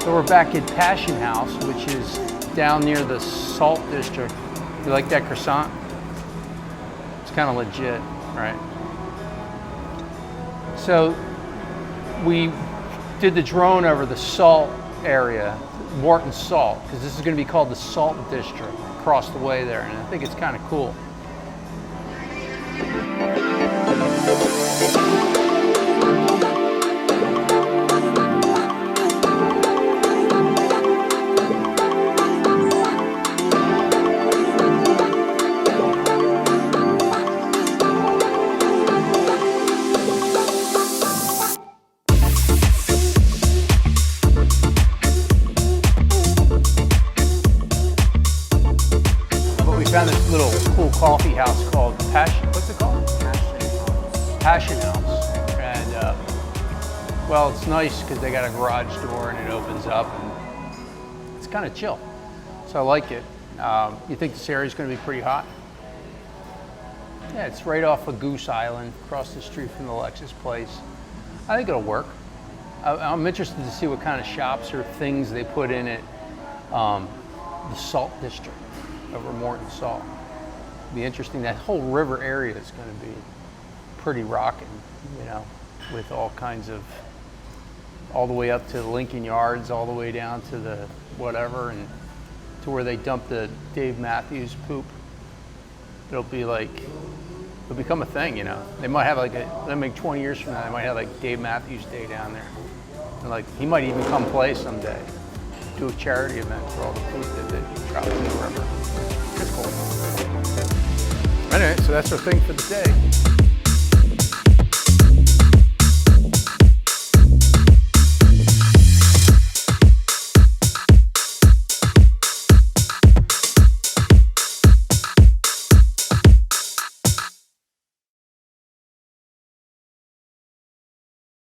So we're back at Passion House, which is down near the Salt District. You like that croissant? It's kind of legit, right? So we did the drone over the salt area, Morton Salt, because this is going to be called the Salt District across the way there, and I think it's kind of cool. Found this little cool coffee house called Passion. What's it called? Passion House. And well, it's nice because they got a garage door and it opens up, and it's kind of chill. So I like it. You think this area is going to be pretty hot? Yeah, it's right off of Goose Island, across the street from the Lexus place. I think it'll work. I'm interested to see what kind of shops or things they put in it. The Salt District over Morton Salt. It'll be interesting. That whole river area is going to be pretty rocking, you know, with all kinds of, all the way up to the Lincoln Yards, all the way down to the whatever, and to where they dump the Dave Matthews poop. It'll be like, it'll become a thing, you know. They might have like I mean, 20 years from now, they might have like Dave Matthews Day down there. And like, he might even come play someday. Do a charity event for all the food that they drop in the river. It's cool. Anyway, so that's our thing for the day.